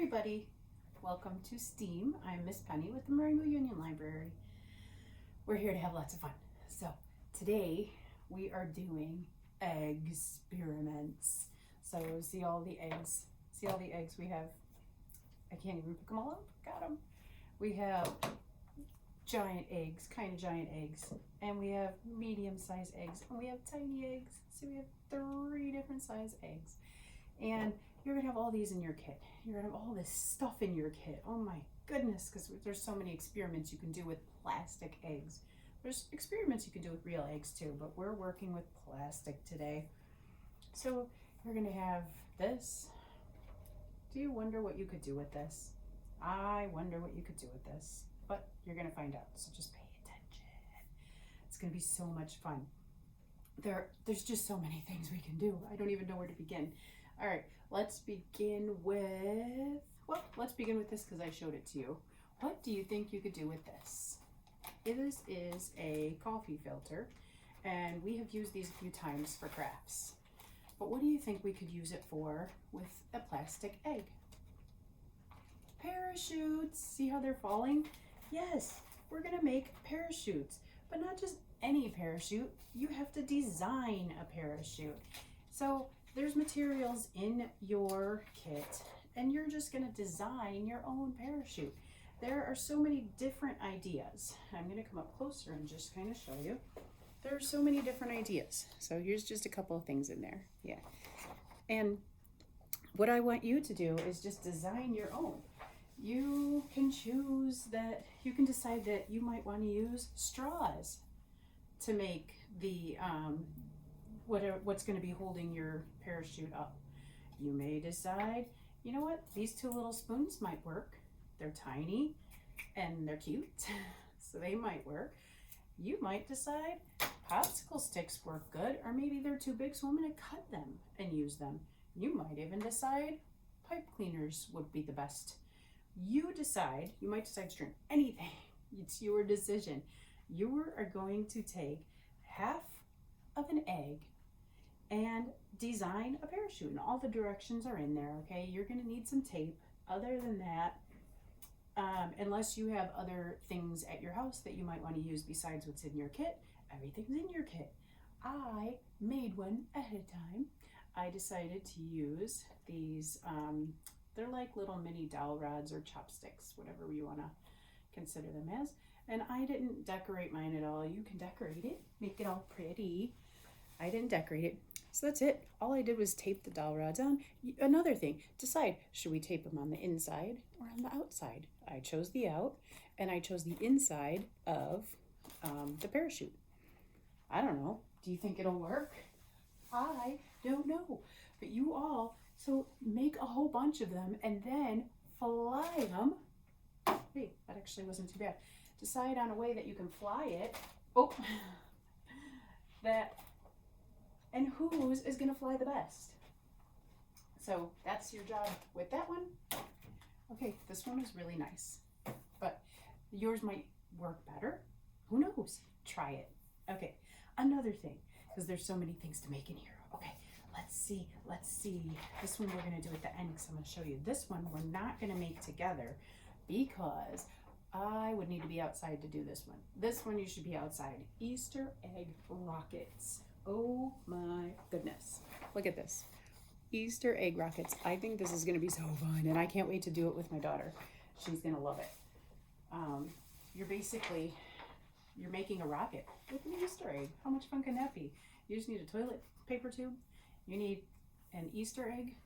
everybody, welcome to STEAM. I'm Miss Penny with the Marengo-Union Library. We're here to have lots of fun. So today we are doing Eggsperiments. So see all the eggs. See all the eggs we have. I can't even pick them all up. Got them. We have giant eggs, kind of giant eggs, and we have medium-sized eggs, and we have tiny eggs. So we have 3 different size eggs, and you're gonna have all these in your kit. You're gonna have all this stuff in your kit. Oh my goodness, because there's so many experiments you can do with plastic eggs. There's experiments you can do with real eggs too, but we're working with plastic today. So you're gonna have this. Do you wonder what you could do with this? I wonder what you could do with this, but you're gonna find out, so just pay attention. It's gonna be so much fun. There's just so many things we can do. I don't even know where to begin. All right, let's begin with this because I showed it to you. What do you think you could do with this? This is a coffee filter, and we have used these a few times for crafts. But what do you think we could use it for with a plastic egg? Parachutes. See how they're falling? Yes, we're gonna make parachutes, but not just any parachute. You have to design a parachute. So there's materials in your kit, and you're just gonna design your own parachute. There are so many different ideas. I'm gonna come up closer and just kind of show you. There are so many different ideas. So here's just a couple of things in there. Yeah. And what I want you to do is just design your own. You can choose that, you can decide that you might want to use straws to make the what's going to be holding your parachute up. You may decide, you know what, these 2 little spoons might work. They're tiny and they're cute, so they might work. You might decide popsicle sticks work good, or maybe they're too big, so I'm going to cut them and use them. You might even decide pipe cleaners would be the best. You decide. You might decide string. Anything. It's your decision. You are going to take half of an egg and design a parachute, and all the directions are in there. Okay, you're going to need some tape. Other than that, unless you have other things at your house that you might want to use besides what's in your kit, everything's in your kit. I made one ahead of time. I decided to use these, they're like little mini dowel rods or chopsticks, whatever you want to consider them as. And I didn't decorate mine at all. You can decorate it, make it all pretty. I didn't decorate it. So that's it. All I did was tape the dowel rods on. Another thing, decide, should we tape them on the inside or on the outside? I chose the out, and I chose the inside of the parachute. I don't know. Do you think it'll work? I don't know. But you all, so make a whole bunch of them and then fly them. Hey, that actually wasn't too bad. Decide on a way that you can fly it. Oh, and whose is going to fly the best. So that's your job with that one. Okay, this one is really nice, but yours might work better. Who knows? Try it. Okay, another thing, because there's so many things to make in here. Okay, let's see. This one we're going to do at the end, because I'm going to show you. This one we're not going to make together because I would need to be outside to do this one. This one you should be outside. Easter egg rockets. Oh my goodness. Look at this. Easter egg rockets. I think this is going to be so fun, and I can't wait to do it with my daughter. She's going to love it. You're making a rocket with an Easter egg. How much fun can that be? You just need a toilet paper tube. You need an Easter egg.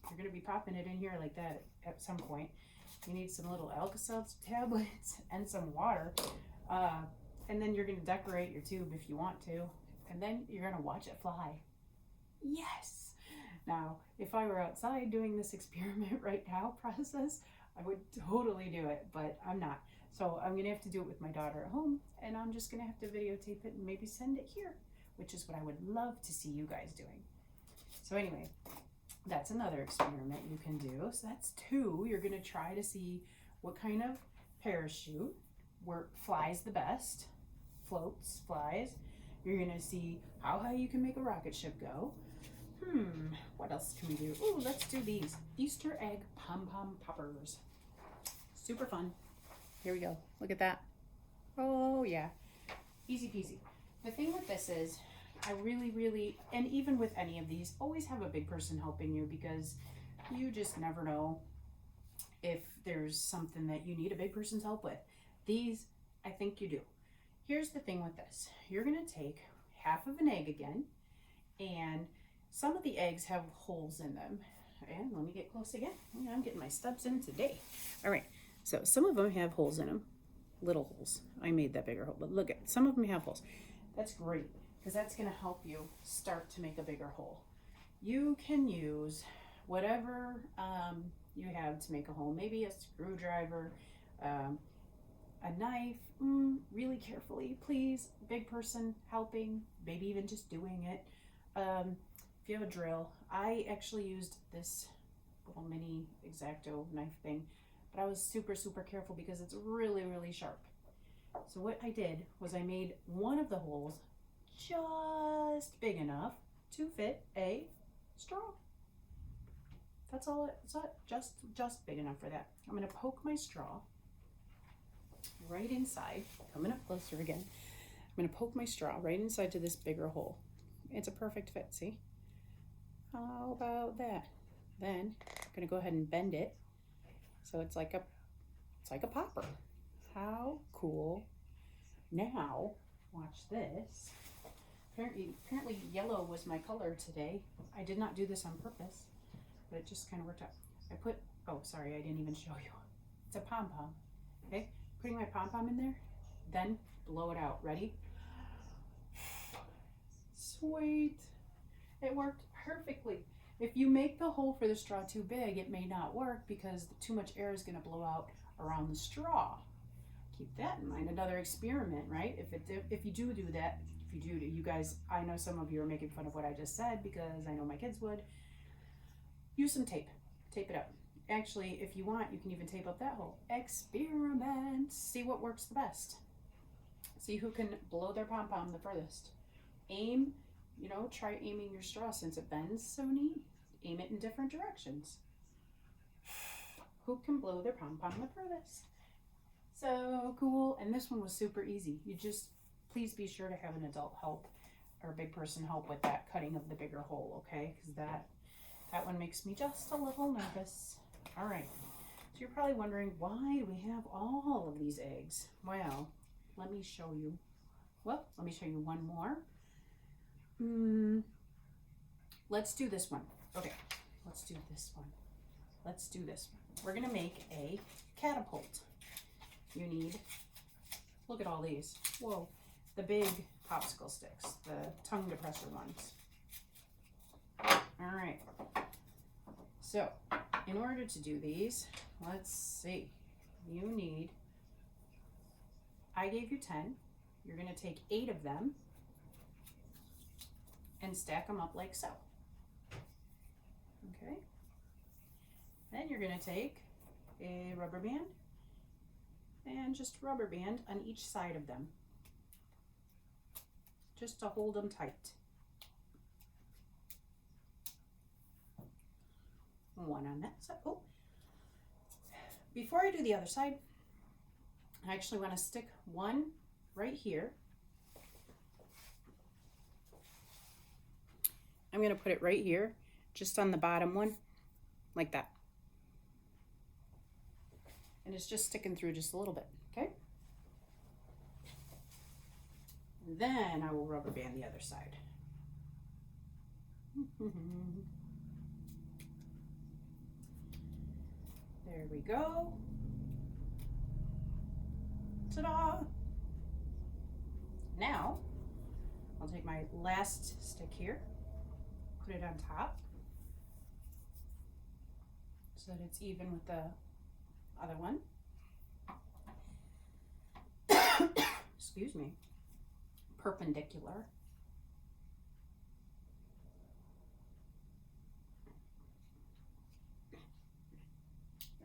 You're going to be popping it in here like that at some point. You need some little Alka-Seltzer tablets and some water. And then you're going to decorate your tube if you want to. And then you're going to watch it fly. Yes! Now, if I were outside doing this experiment right now process, I would totally do it, but I'm not. So I'm going to have to do it with my daughter at home, and I'm just going to have to videotape it and maybe send it here, which is what I would love to see you guys doing. So anyway, that's another experiment you can do. So that's 2. You're going to try to see what kind of parachute flies the best, floats, flies. You're going to see how high you can make a rocket ship go. What else can we do? Ooh, let's do these Easter egg pom-pom poppers. Super fun. Here we go. Look at that. Oh yeah, easy peasy. The thing with this is, I really, and even with any of these, always have a big person helping you, because you just never know if there's something that you need a big person's help with. These, I think you do. Here's the thing with this. You're gonna take half of an egg again, and some of the eggs have holes in them. And let me get close again. I'm getting my steps in today. All right, so some of them have holes in them, little holes. I made that bigger hole, but look at, some of them have holes. That's great, because that's gonna help you start to make a bigger hole. You can use whatever you have to make a hole, maybe a screwdriver, a knife, really carefully, please, big person helping, maybe even just doing it. If you have a drill, I actually used this little mini X-Acto knife thing, but I was super careful because it's really sharp. So what I did was I made one of the holes just big enough to fit a straw. That's all it's just big enough for that. I'm gonna poke my straw right inside, coming up closer again. I'm gonna poke my straw right inside to this bigger hole. It's a perfect fit, see? How about that? Then I'm gonna go ahead and bend it so it's like a popper. How cool. Now, watch this. Apparently yellow was my color today. I did not do this on purpose, but it just kind of worked out. I put, oh, sorry, I didn't even show you. It's a pom-pom, okay? Putting my pom-pom in there, then blow it out. Ready? Sweet. It worked perfectly. If you make the hole for the straw too big, it may not work because too much air is gonna blow out around the straw. Keep that in mind. Another experiment, right? If you do that, you guys, I know some of you are making fun of what I just said because I know my kids would. Use some tape. Tape it up. Actually, if you want, you can even tape up that hole. Experiment. See what works the best. See who can blow their pom-pom the furthest. Aim, try aiming your straw since it bends so neat. Aim it in different directions. Who can blow their pom-pom the furthest? So cool. And this one was super easy. You just, please be sure to have an adult help or a big person help with that cutting of the bigger hole, okay? Because that one makes me just a little nervous. All right. So you're probably wondering, why do we have all of these eggs? Well, let me show you. Well, let me show you one more. Let's do this one. Okay, let's do this one. Let's do this one. We're gonna make a catapult. You need, look at all these. Whoa, the big popsicle sticks, the tongue depressor ones. All right. So, in order to do these, let's see. You need, I gave you 10. You're gonna take 8 of them and stack them up like so. Okay. Then you're gonna take a rubber band and just rubber band on each side of them, just to hold them tight. One on that side. Oh, before I do the other side, I actually want to stick one right here. I'm going to put it right here, just on the bottom one, like that. And it's just sticking through just a little bit, okay? And then I will rubber band the other side. There we go. Ta-da! Now, I'll take my last stick here, put it on top so that it's even with the other one. Excuse me. Perpendicular.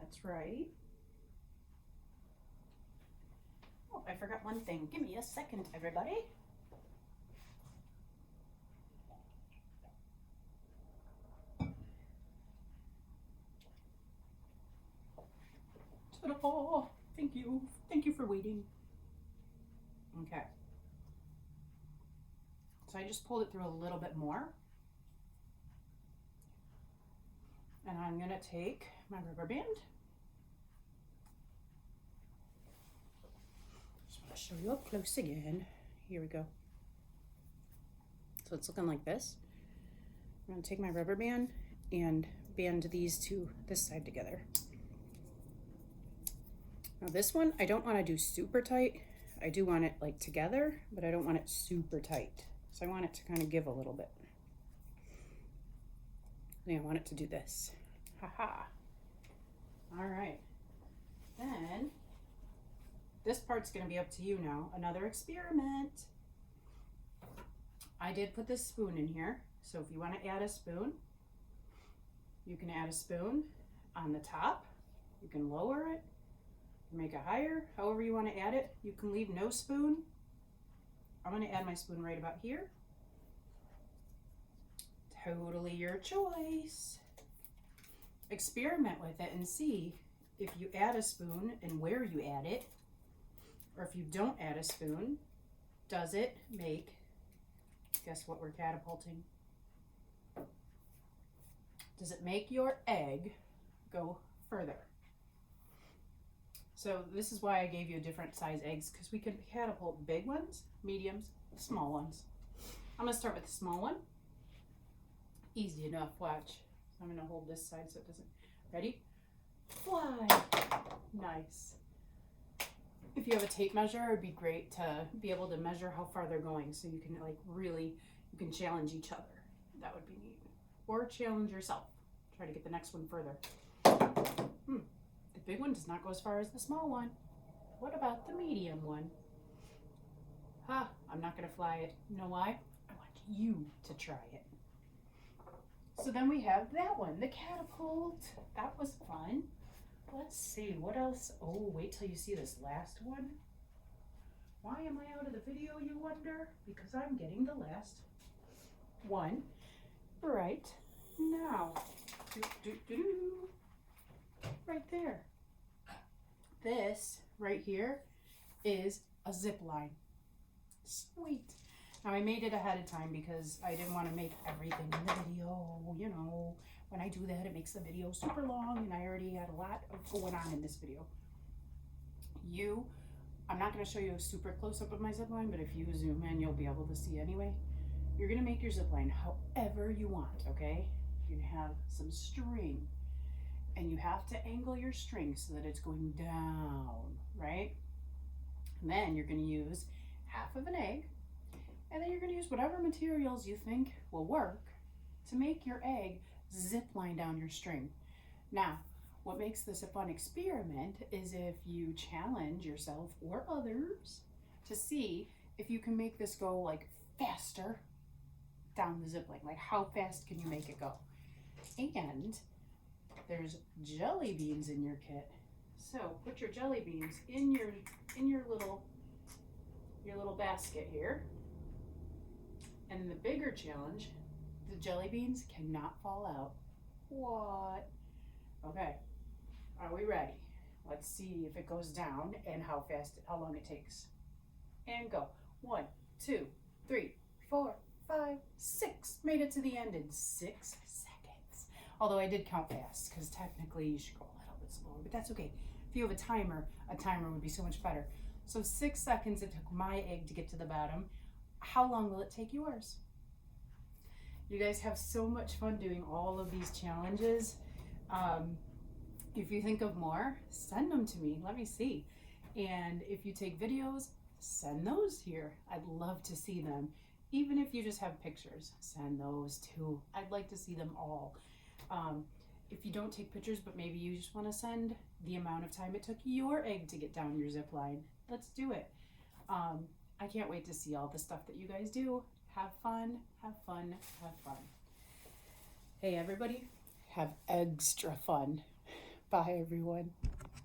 That's right. Oh, I forgot one thing. Give me a second, everybody. Thank you. Thank you for waiting. Okay. So I just pulled it through a little bit more. And I'm going to take my rubber band. Just want to show you up close again. Here we go. So it's looking like this. I'm going to take my rubber band and band these to this side together. Now this one, I don't want to do super tight. I do want it like together, but I don't want it super tight. So I want it to kind of give a little bit. I think I want it to do this. Haha. All right. Then this part's going to be up to you now. Another experiment. I did put this spoon in here. So if you want to add a spoon, you can add a spoon on the top. You can lower it, make it higher, however you want to add it. You can leave no spoon. I'm going to add my spoon right about here. Totally your choice. Experiment with it and see if you add a spoon and where you add it, or if you don't add a spoon, does it make, guess what we're catapulting? Does it make your egg go further? So this is why I gave you different size eggs, because we can catapult big ones, mediums, small ones. I'm going to start with the small one. Easy enough, watch. I'm going to hold this side so it doesn't, ready? Fly. Nice. If you have a tape measure, it would be great to be able to measure how far they're going, so you can like really, you can challenge each other. That would be neat. Or challenge yourself. Try to get the next one further. The big one does not go as far as the small one. What about the medium one? I'm not going to fly it. You know why? I want you to try it. So then we have that one, the catapult. That was fun. Let's see, what else? Oh, wait till you see this last one. Why am I out of the video, you wonder? Because I'm getting the last one right now. Right there. This right here is a zip line. Sweet. Now I made it ahead of time because I didn't want to make everything in the video. You know, when I do that, it makes the video super long, and I already had a lot of going on in this video. I'm not going to show you a super close-up of my zip line, but if you zoom in, you'll be able to see anyway. You're going to make your zip line however you want, okay? You're going to have some string, and you have to angle your string so that it's going down, right? And then you're going to use half of an egg, and then you're going to use whatever materials you think will work to make your egg zip line down your string. Now, what makes this a fun experiment is if you challenge yourself or others to see if you can make this go like faster down the zip line. Like how fast can you make it go? And there's jelly beans in your kit. So put your jelly beans in your little basket here. And the bigger challenge, the jelly beans cannot fall out. What? Okay, are we ready? Let's see if it goes down and how long it takes. And go. 1, 2, 3, 4, 5, 6. Made it to the end in 6 seconds. Although I did count fast, because technically you should go a little bit slower, but that's okay. If you have a timer would be so much better. So 6 seconds it took my egg to get to the bottom. How long will it take yours? You guys have so much fun doing all of these challenges. If you think of more, send them to me. Let me see. And if you take videos, send those here. I'd love to see them. Even if you just have pictures, send those too. I'd like to see them all. If you don't take pictures, but maybe you just want to send the amount of time it took your egg to get down your zip line, let's do it. I can't wait to see all the stuff that you guys do. Have fun, have fun, have fun. Hey everybody, have extra fun. Bye everyone.